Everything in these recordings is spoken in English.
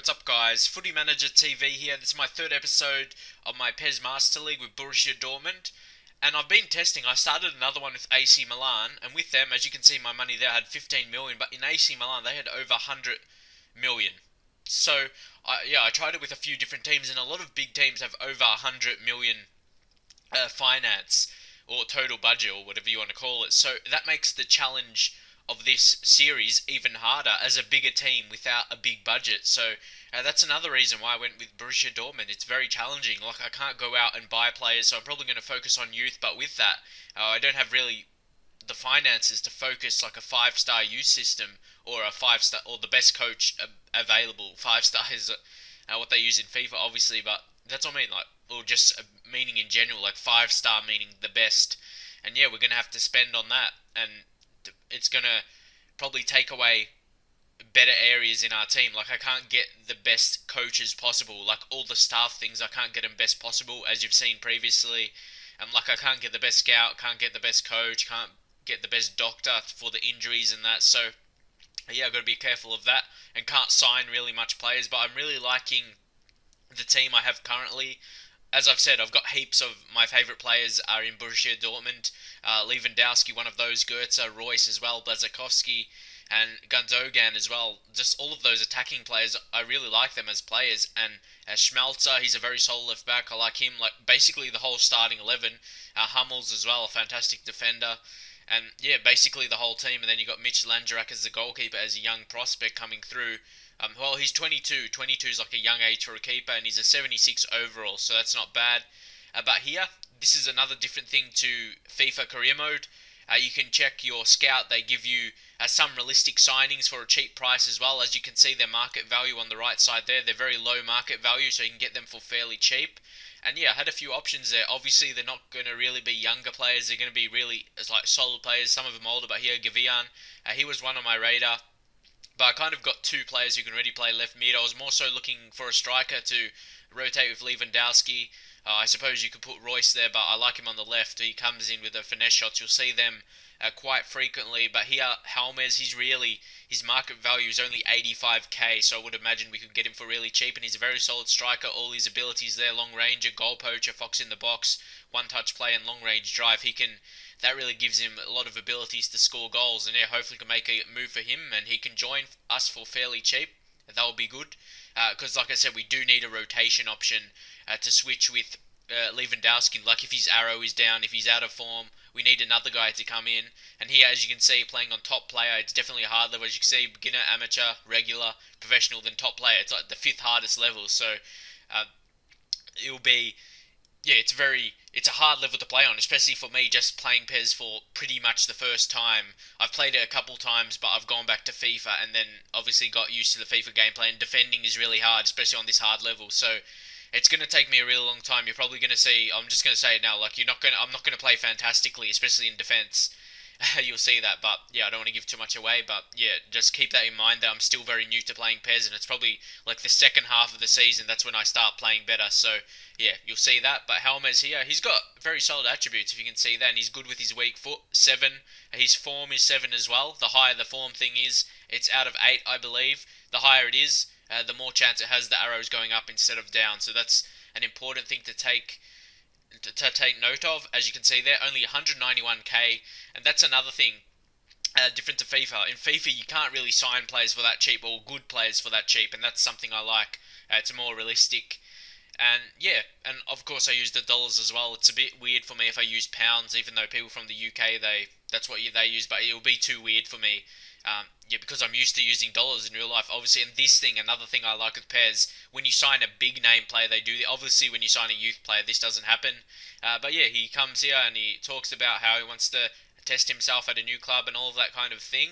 what's up guys? Footy Manager TV here. This is my third episode of my PES Master League with Borussia Dortmund. And I've been testing. I started another one with AC Milan, and with them, as you can see, my money there had 15 million, but in AC Milan they had over 100 million. So, I tried it with a few different teams, and a lot of big teams have over 100 million finance or total budget or whatever you want to call it. So that makes the challenge of this series even harder as a bigger team without a big budget. So that's another reason why I went with Borussia Dortmund. It's very challenging. Like I can't go out and buy players, so I'm probably going to focus on youth. But with that, I don't have really the finances to focus like a five-star youth system or a five-star or the best coach available. Five-star is what they use in FIFA, obviously, but that's what I mean. Like, or just meaning in general, like five-star meaning the best. And yeah, we're gonna have to spend on that, and it's gonna probably take away better areas in our team. Like I can't get the best coaches possible. Like all the staff things, I can't get them best possible, as you've seen previously. And like I can't get the best scout, can't get the best coach, can't get the best doctor for the injuries and that. So yeah, I've got to be careful of that, and can't sign really much players. But I'm really liking the team I have currently. As I've said, I've got heaps of my favourite players are in Borussia Dortmund. Lewandowski, one of those, Goetze, Royce as well, Blazakowski, and Gundogan as well. Just all of those attacking players, I really like them as players. And Schmelzer, he's a very solid left back. I like him. Like basically the whole starting 11. Hummels as well, a fantastic defender. And yeah, basically the whole team. And then you got Mitch Langerak as the goalkeeper, as a young prospect coming through. Well, he's 22. 22 is like a young age for a keeper, and he's a 76 overall, so that's not bad. But here, this is another different thing to FIFA Career Mode. You can check your scout. They give you some realistic signings for a cheap price as well. As you can see, their market value on the right side there, they're very low market value, so you can get them for fairly cheap. And yeah, I had a few options there. Obviously, they're not going to really be younger players. They're going to be really like solid players. Some of them older, but here, Gavian, he was one on my radar. But I kind of got two players who can already play left mid. I was more so looking for a striker to rotate with Lewandowski. I suppose you could put Royce there, but I like him on the left. He comes in with the finesse shots. You'll see them quite frequently. But here, Helmes, his market value is only 85k, so I would imagine we could get him for really cheap. And he's a very solid striker. All his abilities there: long ranger, goal poacher, fox in the box, one-touch play, and long-range drive. That really gives him a lot of abilities to score goals, and yeah, hopefully can make a move for him, and he can join us for fairly cheap. That will be good, because like I said, we do need a rotation option to switch with Lewandowski. Like if his arrow is down, if he's out of form, we need another guy to come in. And here, as you can see, playing on top player, it's definitely a hard level. As you can see, beginner, amateur, regular, professional, then top player. It's like the fifth hardest level, so it'll be... Yeah, it's a hard level to play on, especially for me just playing PES for pretty much the first time. I've played it a couple times, but I've gone back to FIFA and then obviously got used to the FIFA gameplay, and defending is really hard, especially on this hard level. So it's going to take me a really long time. You're probably going to see, I'm just going to say it now, like I'm not going to play fantastically, especially in defense. You'll see that, but yeah, I don't want to give too much away, but yeah, just keep that in mind that I'm still very new to playing PES, and it's probably like the second half of the season, that's when I start playing better. So yeah, you'll see that. But Helmes here, he's got very solid attributes, if you can see that, and he's good with his weak foot. 7, his form is 7 as well. The higher the form thing is, it's out of 8, I believe. The higher it is, the more chance it has the arrows going up instead of down. So that's an important thing to take note of. As you can see there, only 191k, and that's another thing different to FIFA. In FIFA, you can't really sign players for that cheap, or good players for that cheap, and that's something I like. It's more realistic. And yeah, and of course I use the dollars as well. It's a bit weird for me if I use pounds, even though people from the UK, that's what they use, but it'll be too weird for me. Yeah, because I'm used to using dollars in real life, obviously. And this thing, another thing I like with PES, when you sign a big name player, they do. Obviously, when you sign a youth player, this doesn't happen. But yeah, he comes here and he talks about how he wants to test himself at a new club and all of that kind of thing.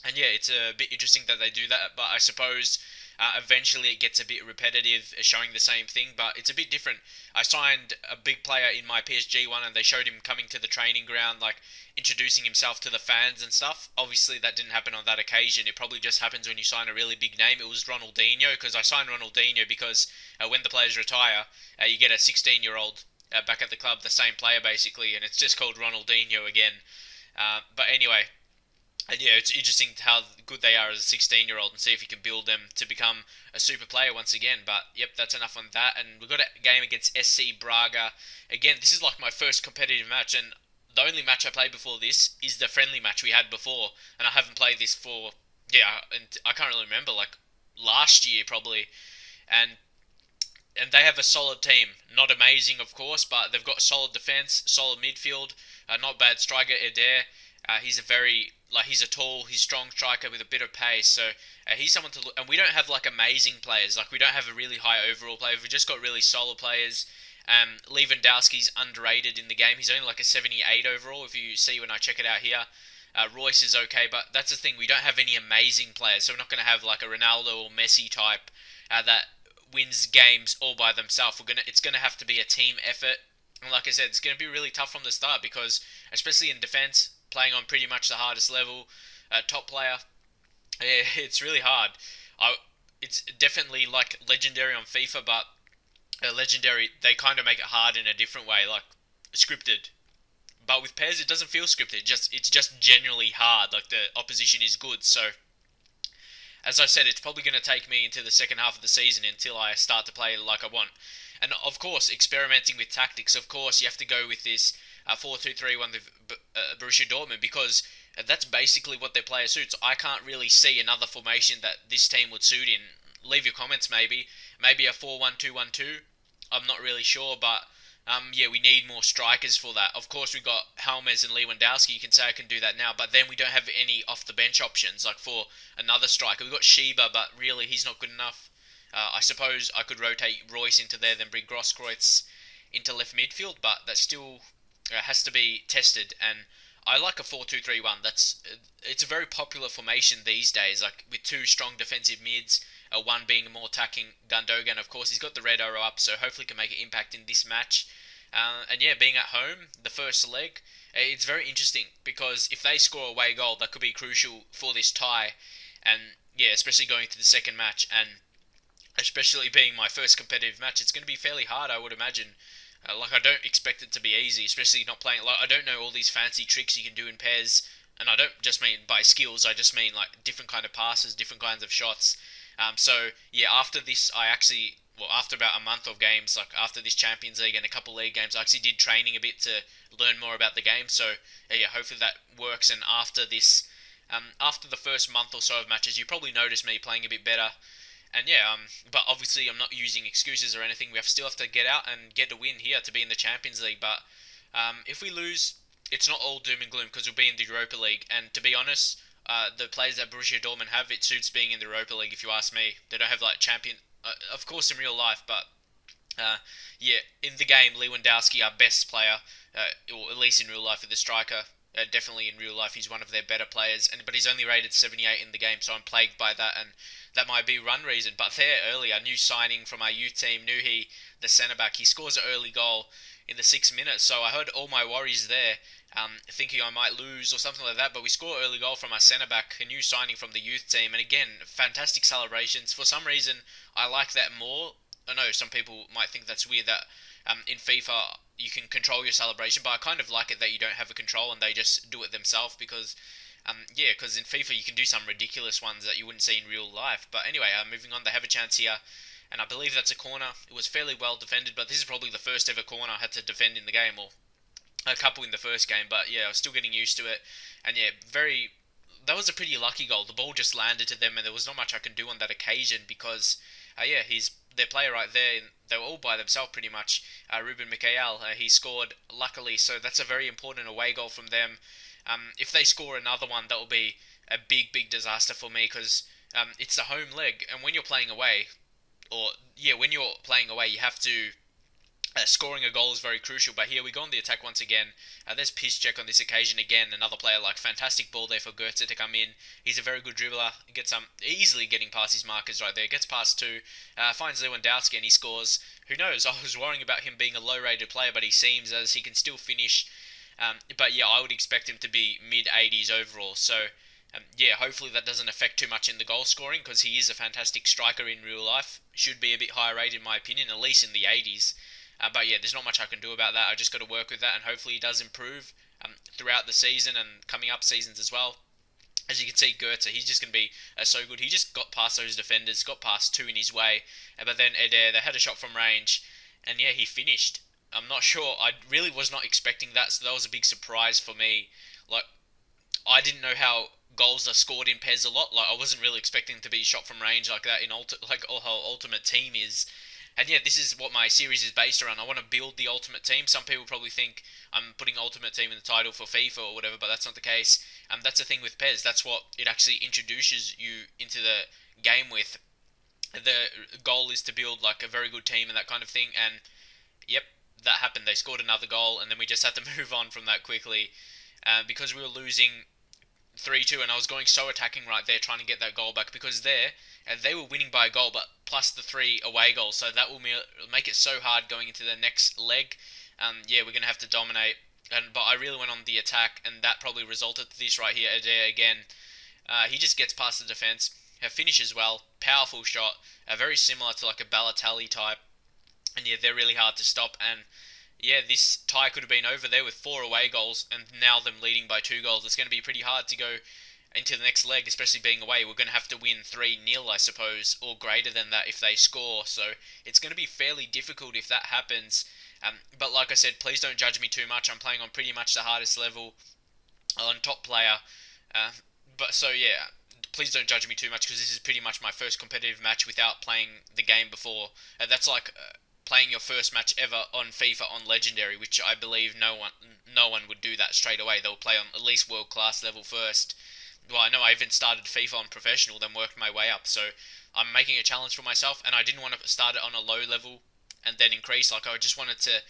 And yeah, it's a bit interesting that they do that, but I suppose eventually it gets a bit repetitive, showing the same thing, but it's a bit different. I signed a big player in my PSG one, and they showed him coming to the training ground, like introducing himself to the fans and stuff. Obviously, that didn't happen on that occasion. It probably just happens when you sign a really big name. It was Ronaldinho, because I signed Ronaldinho because when the players retire, you get a 16-year-old back at the club, the same player basically, and it's just called Ronaldinho again. But anyway, And yeah, it's interesting how good they are as a 16-year-old and see if you can build them to become a super player once again. But yep, that's enough on that. And we've got a game against SC Braga. Again, this is like my first competitive match, and the only match I played before this is the friendly match we had before, and I haven't played this for, yeah, and I can't really remember, like last year probably. And they have a solid team. Not amazing, of course, but they've got solid defense, solid midfield, not bad striker Eder. He's a very he's a tall, he's strong striker with a bit of pace. So he's someone to look. And we don't have like amazing players. Like we don't have a really high overall player. We've just got really solid players. Lewandowski's underrated in the game. He's only like a 78 overall. If you see when I check it out here. Royce is okay, but that's the thing. We don't have any amazing players, so we're not going to have like a Ronaldo or Messi type that wins games all by themselves. It's gonna have to be a team effort, and like I said, it's gonna be really tough from the start because, especially in defense, playing on pretty much the hardest level, top player, it's really hard. It's definitely like legendary on FIFA, but legendary they kind of make it hard in a different way, like scripted. But with pairs, it doesn't feel scripted. It's just generally hard. Like the opposition is good, so as I said, it's probably going to take me into the second half of the season until I start to play like I want. And of course, experimenting with tactics. Of course, you have to go with this 4-2-3-1 with Borussia Dortmund because that's basically what their player suits. I can't really see another formation that this team would suit in. Leave your comments, maybe a 4-1-2-1-2. I'm not really sure, but yeah, we need more strikers for that. Of course, we've got Helmez and Lewandowski. You can say I can do that now, but then we don't have any off the bench options. Like for another striker, we've got Sheba, but really he's not good enough. I suppose I could rotate Royce into there, then bring Grosskreutz into left midfield, but that still has to be tested. And I like a 4-2-3-1. It's a very popular formation these days. Like with two strong defensive mids, one being more attacking Gundogan. Of course, he's got the red arrow up, so hopefully can make an impact in this match. And yeah, being at home, the first leg, it's very interesting because if they score a away goal, that could be crucial for this tie. And yeah, especially going to the second match, and especially being my first competitive match, it's going to be fairly hard, I would imagine. Like I don't expect it to be easy, especially not playing. Like I don't know all these fancy tricks you can do in pairs, and I don't just mean by skills. I just mean like different kind of passes, different kinds of shots. So yeah, after this, after about a month of games, like after this Champions League and a couple league games, I actually did training a bit to learn more about the game. So yeah, hopefully that works. And after this, after the first month or so of matches, you probably notice me playing a bit better. And yeah, but obviously I'm not using excuses or anything. Still have to get out and get a win here to be in the Champions League. But if we lose, it's not all doom and gloom because we'll be in the Europa League. And to be honest, the players that Borussia Dortmund have, it suits being in the Europa League. If you ask me, they don't have like champion, of course in real life, but yeah, in the game, Lewandowski, our best player, or at least in real life, with the striker. Definitely in real life, he's one of their better players, but he's only rated 78 in the game, so I'm plagued by that, and that might be one reason. But there early, a new signing from our youth team, Nuhi, the centre back, he scores an early goal in the 6 minutes, so I heard all my worries there, thinking I might lose or something like that. But we score an early goal from our centre back, a new signing from the youth team, and again, fantastic celebrations. For some reason, I like that more. I know some people might think that's weird that in FIFA you can control your celebration, but I kind of like it that you don't have a control and they just do it themselves because, yeah, because in FIFA you can do some ridiculous ones that you wouldn't see in real life. But anyway, moving on, they have a chance here, and I believe that's a corner. It was fairly well defended, but this is probably the first ever corner I had to defend in the game, or a couple in the first game, but yeah, I was still getting used to it. And yeah, that was a pretty lucky goal. The ball just landed to them, and there was not much I can do on that occasion because, yeah, he's their player right there. They were all by themselves pretty much. Ruben Michael, he scored luckily, so that's a very important away goal from them. If they score another one, that will be a big disaster for me because it's the home leg, and when you're playing away, when you're playing away, you have to scoring a goal is very crucial. But here we go on the attack once again. There's Piszczek on this occasion again. Another player, like fantastic ball there for Goetze to come in. He's a very good dribbler. He gets easily getting past his markers right there. Gets past two. Finds Lewandowski and he scores. Who knows? I was worrying about him being a low-rated player, but he seems as he can still finish. But yeah, I would expect him to be mid-80s overall. So yeah, hopefully that doesn't affect too much in the goal scoring because he is a fantastic striker in real life. Should be a bit higher rated in my opinion, at least in the 80s. But yeah, there's not much I can do about that. I just got to work with that, and hopefully he does improve throughout the season and coming up seasons as well. As you can see, Goethe, he's just going to be so good. He just got past those defenders, got past two in his way, but then Eder, they had a shot from range, and yeah, he finished. I'm not sure. I really was not expecting that, so that was a big surprise for me. Like, I didn't know how goals are scored in PES a lot. Like, I wasn't really expecting to be shot from range like that in like how Ultimate Team is. And yeah, this is what my series is based around. I want to build the Ultimate Team. Some people probably think I'm putting Ultimate Team in the title for FIFA or whatever, but that's not the case. That's the thing with PES. That's what it actually introduces you into the game with. The goal is to build like a very good team and that kind of thing. And yep, that happened. They scored another goal, and then we just had to move on from that quickly because we were losing 3-2, and I was going so attacking right there, trying to get that goal back because they were winning by a goal, but plus the three away goals, so that will make it so hard going into the next leg. Yeah, we're gonna have to dominate, but I really went on the attack, and that probably resulted to this right here. Adair again, he just gets past the defense, finishes well, powerful shot, very similar to like a Balotelli type, and yeah, they're really hard to stop. And yeah, this tie could have been over there with four away goals, and now them leading by two goals. It's going to be pretty hard to go into the next leg, especially being away. We're going to have to win 3-0, I suppose, or greater than that if they score. So it's going to be fairly difficult if that happens. But like I said, please don't judge me too much. I'm playing on pretty much the hardest level, on top player. Uh, but so yeah, please don't judge me too much because this is pretty much my first competitive match without playing the game before. That's like playing your first match ever on FIFA on Legendary, which I believe no one would do that straight away. They'll play on at least world class level first. Well, I know I even started FIFA on professional, then worked my way up. So I'm making a challenge for myself, and I didn't want to start it on a low level and then increase. Like, I just wanted to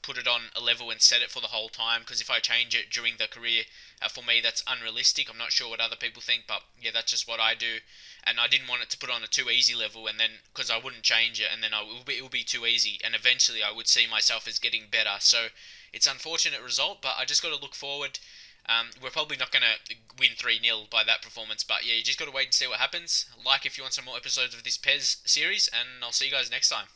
put it on a level and set it for the whole time, because if I change it during the career, for me that's unrealistic. I'm not sure what other people think, but yeah, that's just what I do. And I didn't want it to put on a too easy level, and then because I wouldn't change it, and then it will be too easy, and eventually I would see myself as getting better. So it's an unfortunate result, but I just got to look forward. We're probably not going to win 3-0 by that performance, but yeah, you just got to wait and see what happens. Like if you want some more episodes of this PES series, and I'll see you guys next time.